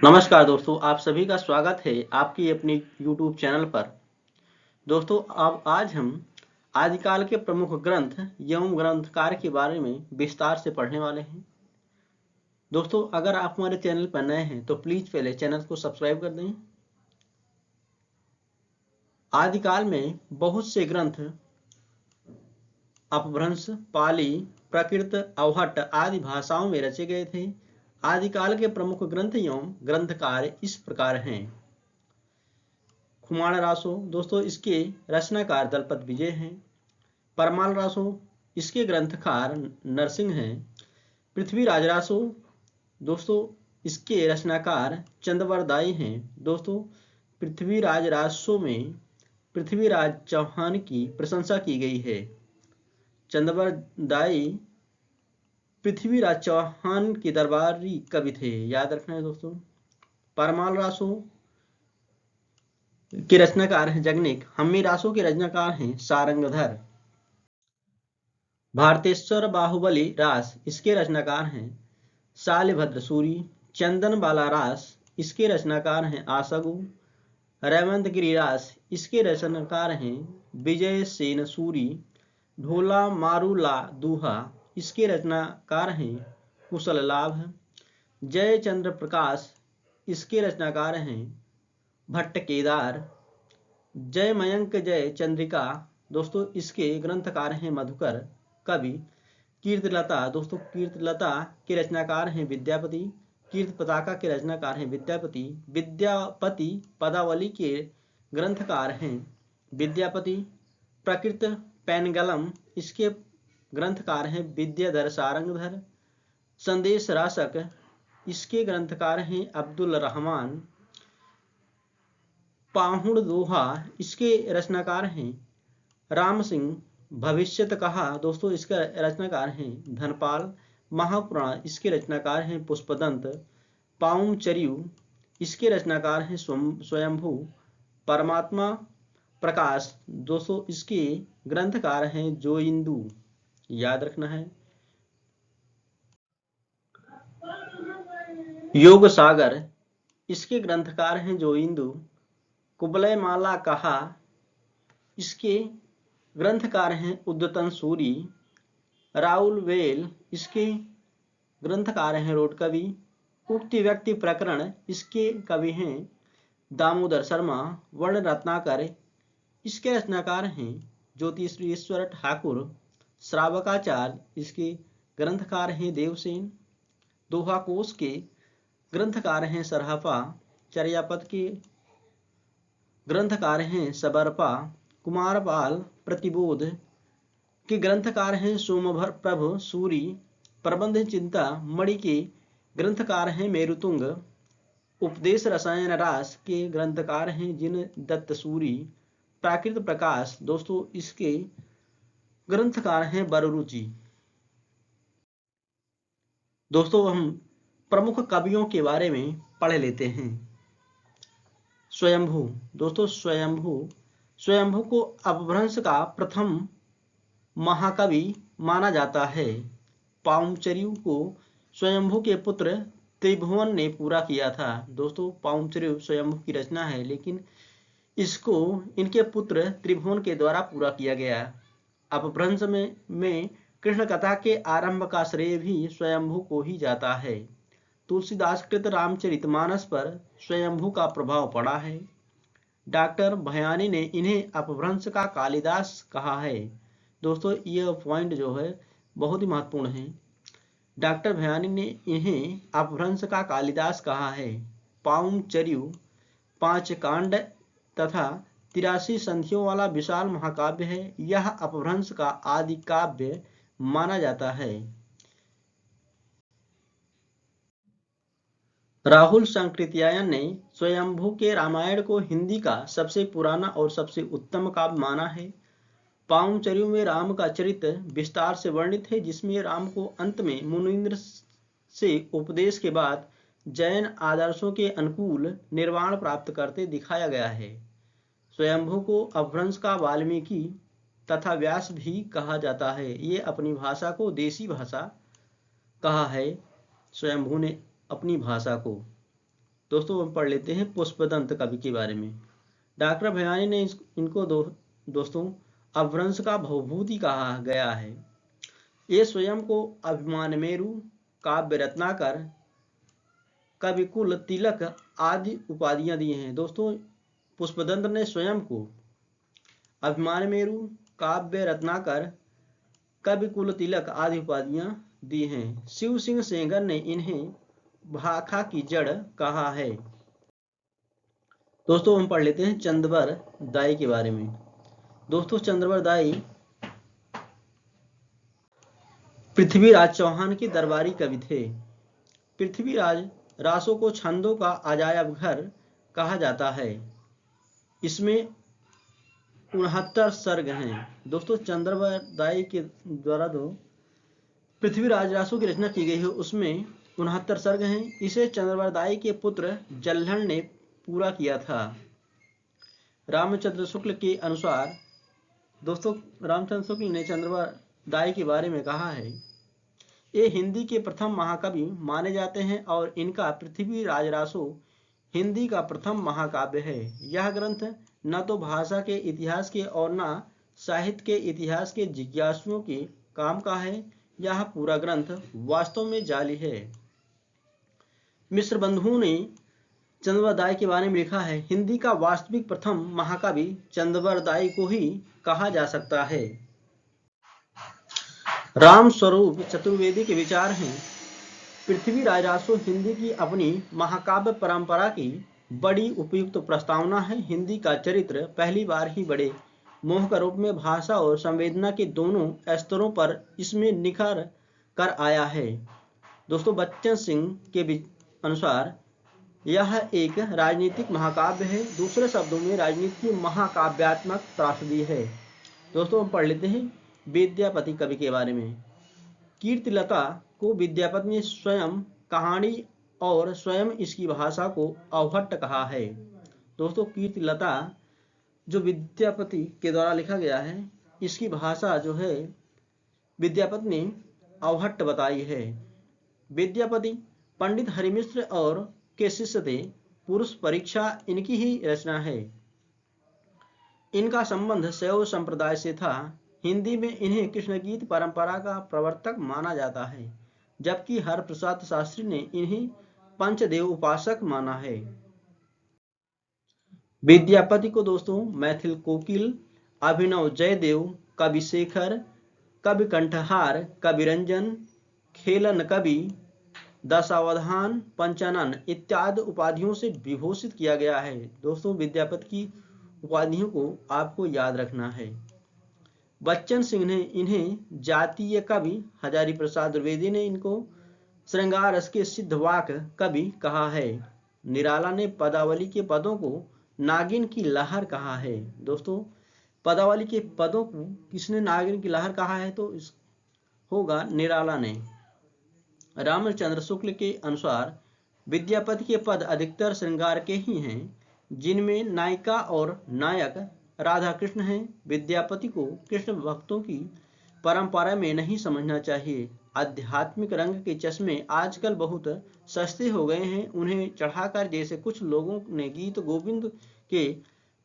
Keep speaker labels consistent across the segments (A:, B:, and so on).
A: नमस्कार दोस्तों, आप सभी का स्वागत है आपकी अपनी YouTube चैनल पर। दोस्तों, अब आज हम आदिकाल के प्रमुख ग्रंथ एवं ग्रंथकार के बारे में विस्तार से पढ़ने वाले हैं। दोस्तों, अगर आप हमारे चैनल पर नए हैं तो प्लीज पहले चैनल को सब्सक्राइब कर दें। आदिकाल में बहुत से ग्रंथ अपभ्रंश, पाली, प्राकृत, अवहट्ट आदि भाषाओं में रचे गए थे। आदिकाल के प्रमुख ग्रंथ एवं ग्रंथकार इस प्रकार हैं। खुमाण रासो, दोस्तों इसके रचनाकार दलपत विजय हैं। परमाल रासो, इसके ग्रंथकार नरसिंह हैं। पृथ्वीराज रासो, दोस्तों इसके रचनाकार चंदवरदाई हैं। दोस्तों, पृथ्वीराज रासो में पृथ्वीराज चौहान की प्रशंसा की गई है। चंदवरदाई पृथ्वीराज चौहान के दरबारी कवि थे, याद रखना है दोस्तों। परमाल रासो के रचनाकार हैं जगनिक। हम्मी रासो के रचनाकार हैं सारंगधर। भारतेश्वर बाहुबली रास, इसके रचनाकार हैं शालिभद्र सूरी। चंदन बाला रास, इसके रचनाकार हैं आशगु। रेवंतगिरी रास, इसके रचनाकार हैं विजय सेन सूरी। ढोला मारूला दूहा, इसके रचनाकार हैं कुशल लाभ। जय चंद्र प्रकाश, इसके रचनाकार हैं भट्ट केदार। जय मयंक जय चंद्रिका, दोस्तों इसके ग्रंथकार हैं मधुकर कवि। कीर्तलता, दोस्तों कीर्तलता के रचनाकार हैं विद्यापति। कीर्त पताका के रचनाकार हैं विद्यापति। विद्यापति पदावली के ग्रंथकार हैं विद्यापति। प्रकृत पैनगलम, इसके ग्रंथकार हैं विद्याधर सारंगधर। संदेश रासक, इसके ग्रंथकार हैं अब्दुल रहमान। पाहुड़ दोहा, इसके रचनाकार हैं राम सिंह। भविष्यत कहा, दोस्तों इसका रचनाकार हैं धनपाल। महापुराण, इसके रचनाकार हैं पुष्पदंत। पाउम चरियु, इसके रचनाकार हैं स्वयंभू। परमात्मा प्रकाश, दोस्तों इसके ग्रंथकार हैं जोइंदु, याद रखना है। योग सागर, इसके ग्रंथकार हैं जोइंदु। कुबलय माला कहा, इसके ग्रंथकार हैं उद्यतन सूरी। राउल वेल, इसके ग्रंथकार हैं रोडकवि। उक्ति व्यक्ति प्रकरण, इसके कवि हैं दामोदर शर्मा। वर्ण रत्नाकर, इसके रचनाकार हैं ज्योतिश्वरेश्वर ठाकुर। श्रावकाचार्य, इसके ग्रंथकार हैं देवसेन। दोहा कोश के ग्रंथकार हैं सरहपा। चर्यापद के ग्रंथकार हैं सबरपा। कुमारपाल प्रतिबोध के ग्रंथकार हैं सोमभर प्रभु सूरी। प्रबंध चिंता मणि के ग्रंथकार हैं मेरुतुंग। उपदेश रसायन रास के ग्रंथकार हैं जिन दत्त सूरी। प्राकृत प्रकाश, दोस्तों इसके ग्रंथकार हैं बररुचि। दोस्तों, हम प्रमुख कवियों के बारे में पढ़ लेते हैं। स्वयंभू, दोस्तों स्वयंभू को अपभ्रंश का प्रथम महाकवि माना जाता है। पाउमचरियु को स्वयंभू के पुत्र त्रिभुवन ने पूरा किया था। दोस्तों, पाउमचरियु स्वयंभू की रचना है, लेकिन इसको इनके पुत्र त्रिभुवन के द्वारा पूरा किया गया। अपभ्रंश में कृष्ण कथा के आरंभ का श्रेय भी स्वयंभू को ही जाता है। तुलसीदास कृत रामचरितमानस पर स्वयंभू का प्रभाव पड़ा है। डॉक्टर भयानी ने इन्हें अपभ्रंश का कालिदास कहा है। दोस्तों, यह पॉइंट जो है बहुत ही महत्वपूर्ण है। डॉक्टर भयानी ने इन्हें अपभ्रंश का कालिदास कहा है। पाउमचरियु 5 कांड तथा 83 संधियों वाला विशाल महाकाव्य है। यह अपभ्रंश का आदि काव्य माना जाता है। राहुल सांकृत्यायन ने स्वयंभू के रामायण को हिंदी का सबसे पुराना और सबसे उत्तम काव्य माना है। पाउमचरियु में राम का चरित्र विस्तार से वर्णित है, जिसमें राम को अंत में मुनीन्द्र से उपदेश के बाद जैन आदर्शों के अनुकूल निर्वाण प्राप्त करते दिखाया गया है। स्वयंभू को अपभ्रंश का वाल्मीकि तथा व्यास भी कहा जाता है। ये अपनी भाषा को देसी भाषा कहा है स्वयंभू ने अपनी भाषा को। दोस्तों हम पढ़ लेते हैं पुष्पदंत कवि के बारे में। डॉक्टर भयानी ने इनको दोस्तों अपभ्रंश का भवभूति कहा गया है। ये स्वयं को अभिमान मेरु, काव्य रत्नाकर, कविकुल तिलक आदि उपाधियां दी हैं। दोस्तों पुष्पदंत ने स्वयं को अभिमान मेरु, काव्य रत्नाकर, कविकुल तिलक आदि उपाधियां दी हैं। शिव सिंह सेंगर ने इन्हें भाखा की जड़ कहा है। दोस्तों हम पढ़ लेते हैं चंद्रवर दाई के बारे में। दोस्तों चंद्रवर दाई पृथ्वीराज चौहान के दरबारी कवि थे। पृथ्वीराज रासों को छंदों का अजायब घर कहा जाता है। इसमें 69 सर्ग हैं। दोस्तों चंद्रवर दाई के द्वारा जो पृथ्वीराज रासों की रचना की गई है उसमें 69 सर्ग हैं। इसे चंद्रवर दाई के पुत्र जल्हड़ ने पूरा किया था। रामचंद्र शुक्ल के अनुसार दोस्तों रामचंद्र शुक्ल ने चंद्रवर दाई के बारे में कहा है, ये हिंदी के प्रथम महाकवि माने जाते हैं और इनका पृथ्वीराज रासो हिंदी का प्रथम महाकाव्य है। यह ग्रंथ न तो भाषा के इतिहास के और न साहित्य के इतिहास के जिज्ञासुओं के काम का है। यह पूरा ग्रंथ वास्तव में जाली है। मिश्र बंधुओं ने चंद्रवर दाई के बारे में लिखा है, हिंदी का वास्तविक प्रथम महाकवि चंद्रवर दाई को ही कहा जा सकता है। राम स्वरूप चतुर्वेदी के विचार हैं, पृथ्वीराज रासो हिंदी की अपनी महाकाव्य परंपरा की बड़ी उपयुक्त प्रस्तावना है। हिंदी का चरित्र पहली बार ही बड़े मोह का रूप में भाषा और संवेदना के दोनों स्तरों पर इसमें निखर कर आया है। दोस्तों बच्चन सिंह के अनुसार यह एक राजनीतिक महाकाव्य है। दूसरे शब्दों में राजनीति की महाकाव्यात्मक त्रासदी है। दोस्तों हम पढ़ लेते हैं विद्यापति कवि के बारे में। कीर्तिलता को विद्यापति ने स्वयं कहानी और स्वयं इसकी भाषा को अवहट्ट कहा है। दोस्तों कीर्तिलता जो विद्यापति के द्वारा लिखा गया है, इसकी भाषा जो है विद्यापति ने अवहट्ट बताई है। विद्यापति पंडित हरिमिश्र और के शिष्य थे। पुरुष परीक्षा इनकी ही रचना है। इनका संबंध शैव संप्रदाय से था। हिंदी में इन्हें कृष्ण गीत परंपरा का प्रवर्तक माना जाता है, जबकि हरप्रसाद शास्त्री ने इन्हें पंचदेव उपासक माना है। विद्यापति को दोस्तों मैथिल कोकिल, अभिनव जयदेव, कवि शेखर, कवि कंठहार, कवि रंजन, खेलन कवि, दशावधान, पंचानन इत्यादि उपाधियों से विभूषित किया गया है। दोस्तों विद्यापति की उपाधियों को आपको याद रखना है। बच्चन सिंह ने इन्हें जातीय कवि, हजारी प्रसाद द्विवेदी ने इनको श्रृंगार रस के सिद्धवाक कवि कहा है। निराला ने पदावली के पदों को नागिन की लहर कहा है। दोस्तों पदावली के पदों को किसने नागिन की लहर कहा है? तो इस होगा निराला ने। रामचंद्र शुक्ल के अनुसार विद्यापति के पद अधिकतर श्रृंगार के ही हैं, जिनमें नायिका और नायक राधा कृष्ण हैं। विद्यापति को कृष्ण भक्तों की परंपरा में नहीं समझना चाहिए। आध्यात्मिक रंग के चश्मे आजकल बहुत सस्ते हो गए हैं, उन्हें चढ़ाकर जैसे कुछ लोगों ने गीत गोविंद के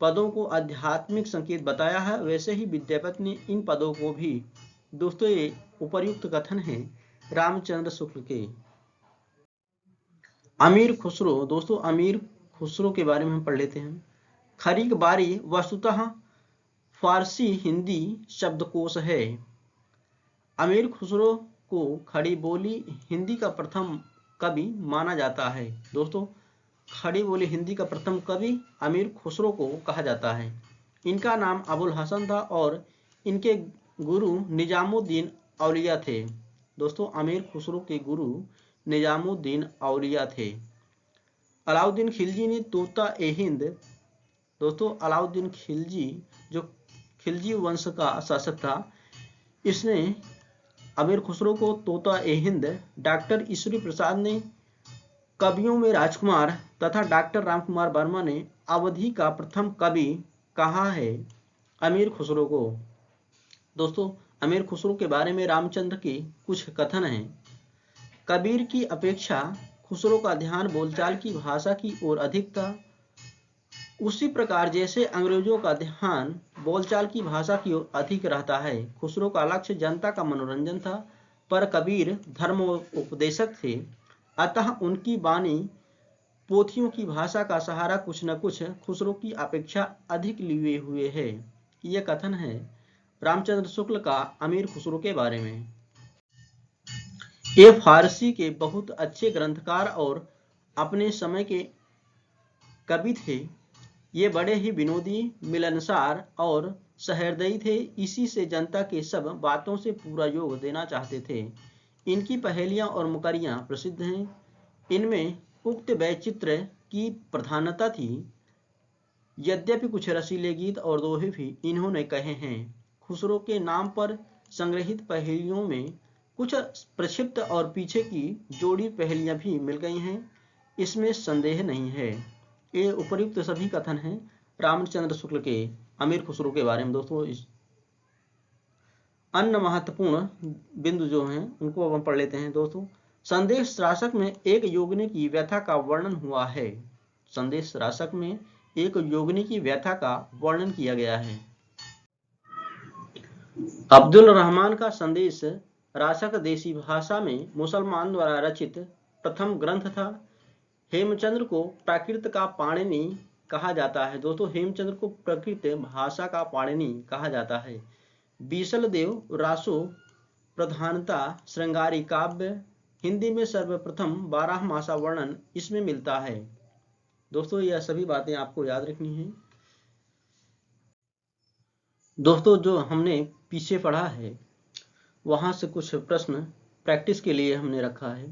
A: पदों को आध्यात्मिक संकेत बताया है, वैसे ही विद्यापति ने इन पदों को भी। दोस्तों ये उपर्युक्त कथन है रामचंद्र शुक्ल के। अमीर खुसरो। दोस्तों अमीर खुसरो के बारे में हम पढ़ लेते हैं। खरीक बारी वस्तुतः फारसी हिंदी शब्दकोश है। अमीर खुसरो को खड़ी बोली हिंदी का प्रथम कवि माना जाता है। दोस्तों खड़ी बोली हिंदी का प्रथम कवि अमीर खुसरो को कहा जाता है। इनका नाम अबुल हसन था और इनके गुरु निजामुद्दीन औलिया थे। दोस्तों अमीर खुसरो के गुरु निजामुद्दीन औलिया थे। अलाउद्दीन खिलजी ने तोता ए हिंद। दोस्तों अलाउद्दीन खिलजी जो खिलजी वंश का शासक था, इसने अमीर खुसरो को तोता ए हिंद, डॉक्टर ईश्वरी प्रसाद ने कवियों में राजकुमार तथा डॉक्टर रामकुमार वर्मा ने अवधि का प्रथम कवि कहा है अमीर खुसरो को। दोस्तों अमीर खुसरो के बारे में रामचंद्र के कुछ कथन हैं। कबीर की अपेक्षा खुसरो का ध्यान बोलचाल की भाषा की ओर अधिक था। उसी प्रकार जैसे अंग्रेजों का ध्यान बोलचाल की भाषा की ओर अधिक रहता है, खुसरो का लक्ष्य जनता का मनोरंजन था। पर कबीर धर्म उपदेशक थे, अतः उनकी वाणी पोथियों की भाषा का सहारा कुछ न कुछ खुसरो की अपेक्षा अधिक लिए हुए है। यह कथन है रामचंद्र शुक्ल का अमीर खुसरो के बारे में। ये फारसी के बहुत अच्छे ग्रंथकार और अपने समय के कवि थे। ये बड़े ही विनोदी, मिलनसार और सहृदयी थे। इसी से जनता के सब बातों से पूरा योग देना चाहते थे। इनकी पहेलियां और मुकरियां प्रसिद्ध हैं। इनमें उक्त वैचित्र की प्रधानता थी। यद्यपि कुछ रसीले गीत और दोहे भी इन्होंने कहे हैं। खुसरो के नाम पर संग्रहित पहेलियों में कुछ प्रक्षिप्त और पीछे की जोड़ी पहेलियां भी मिल गई हैं, इसमें संदेह नहीं है। ये उपर्युक्त सभी कथन हैं रामचंद्र शुक्ल के अमीर खुसरो के बारे में। दोस्तों, इस अन्य महत्वपूर्ण बिंदु जो हैं उनको अब हम पढ़ लेते हैं। दोस्तों, संदेश राशक में एक योगिनी की व्यथा का वर्णन हुआ है। संदेश राशक में एक योगिनी की व्यथा का वर्णन किया गया है। अब्दुल रहमान का संदेश राशक देसी भाषा में मुसलमान द्वारा रचित प्रथम ग्रंथ था। हेमचंद्र को प्राकृत का पाणिनि कहा जाता है। दोस्तों, हेमचंद्र को प्राकृत भाषा का पाणिनि कहा जाता है। बीसल देव रासो प्रधानता श्रृंगारी काव्य। हिंदी में सर्वप्रथम 12 मासा वर्णन इसमें मिलता है। दोस्तों, यह सभी बातें आपको याद रखनी है। दोस्तों, जो हमने पीछे पढ़ा है वहां से कुछ प्रश्न प्रैक्टिस के लिए हमने रखा है।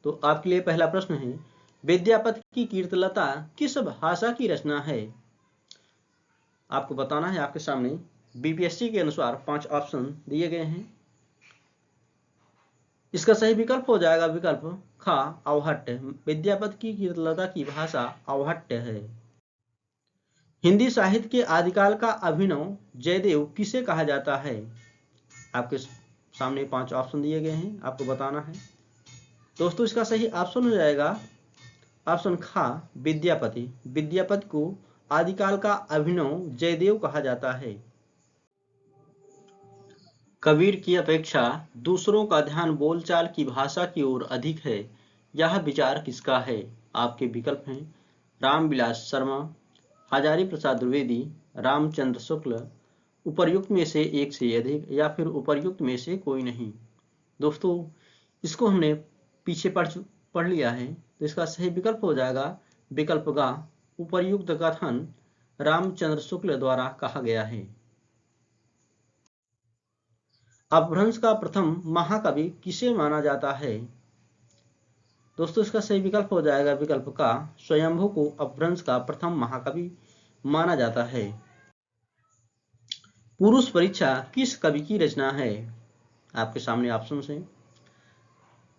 A: तो आपके लिए पहला प्रश्न है, विद्यापति की कीर्तलता किस भाषा की रचना है? आपको बताना है। आपके सामने बीपीएससी के अनुसार 5 ऑप्शन दिए गए हैं। इसका सही विकल्प हो जाएगा विकल्प ख, अवहट्ट। विद्यापति की कीर्तलता की भाषा अवहट्ट है। हिंदी साहित्य के आदिकाल का अभिनव जयदेव किसे कहा जाता है? आपके सामने 5 ऑप्शन दिए गए हैं, आपको बताना है। दोस्तों, इसका सही ऑप्शन हो जाएगा ऑप्शन ख, विद्यापति। विद्यापति को आदिकाल का अभिनव जयदेव कहा जाता है। कबीर की अपेक्षा दूसरों का ध्यान बोलचाल की भाषा की ओर अधिक है। यह विचार किसका है? आपके विकल्प हैं रामविलास शर्मा, हजारी प्रसाद द्विवेदी, रामचंद्र शुक्ल, उपर्युक्त में से एक से अधिक, या फिर उपर्युक्त में से कोई नहीं। दोस्तों, इसको हमने पीछे पढ़ लिया है, तो इसका सही विकल्प हो जाएगा विकल्प ग, उपर्युक्त कथन रामचंद्र शुक्ल द्वारा कहा गया है। अपभ्रंश का प्रथम महाकवि किसे माना जाता है? दोस्तों, इसका सही विकल्प हो जाएगा विकल्प का, स्वयंभू को अपभ्रंश का प्रथम महाकवि माना जाता है। पुरुष परीक्षा किस कवि की रचना है? आपके सामने ऑप्शन है,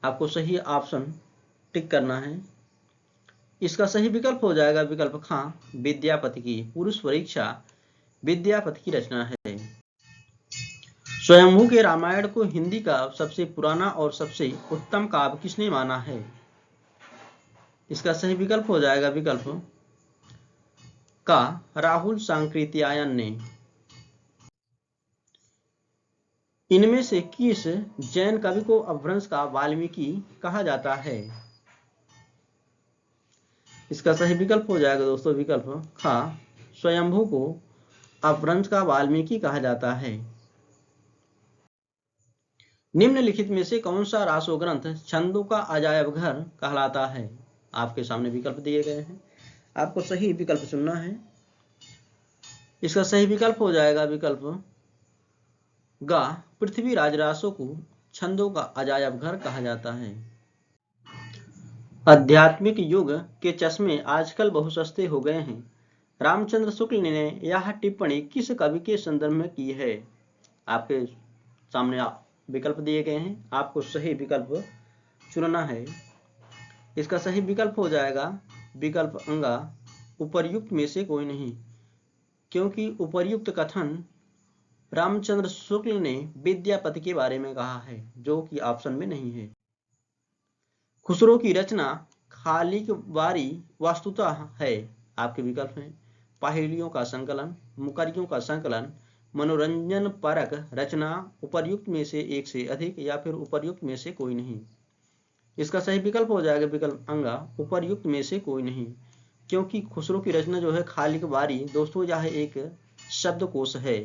A: आपको सही ऑप्शन टिक करना है। इसका सही विकल्प हो जाएगा विकल्प ख, विद्यापति की। पुरुष परीक्षा विद्यापति की रचना है। स्वयंभू के रामायण को हिंदी का सबसे पुराना और सबसे उत्तम काव्य किसने माना है? इसका सही विकल्प हो जाएगा विकल्प का, राहुल सांकृत्यायन ने। इनमें से किस जैन कवि को अपभ्रंश का वाल्मीकि कहा जाता है? इसका सही विकल्प हो जाएगा दोस्तों विकल्प ख, स्वयंभू को अपभ्रंश का वाल्मीकि कहा जाता है। निम्नलिखित में से कौन सा रासो ग्रंथ छंदों का अजायब घर कहलाता है? आपके सामने विकल्प दिए गए हैं, आपको सही विकल्प चुनना है। इसका सही विकल्प हो जाएगा विकल्प ग, पृथ्वीराज रासो को छंदों का अजायब घर कहा जाता है। आध्यात्मिक युग के चश्मे आजकल बहुत सस्ते हो गए हैं। रामचंद्र शुक्ल ने यह टिप्पणी किस कवि के संदर्भ में की है? आपके सामने विकल्प दिए गए हैं, आपको सही विकल्प चुनना है। इसका सही विकल्प हो जाएगा विकल्प अंगा, उपर्युक्त में से कोई नहीं, क्योंकि उपर्युक्त कथन रामचंद्र शुक्ल ने विद्यापति के बारे में कहा है, जो कि ऑप्शन में नहीं है। खुसरो की रचना खालिक बारी वास्तुतः है। आपके विकल्प हैं पहेलियों का संकलन, मुकरियों का संकलन, मनोरंजन परक रचना, उपर्युक्त में से एक से अधिक या फिर उपर्युक्त में से कोई नहीं। इसका सही विकल्प हो जाएगा विकल्प अंगा उपर्युक्त में से कोई नहीं, क्योंकि खुसरो की रचना जो है खालिक बारी दोस्तों यह एक शब्दकोश है।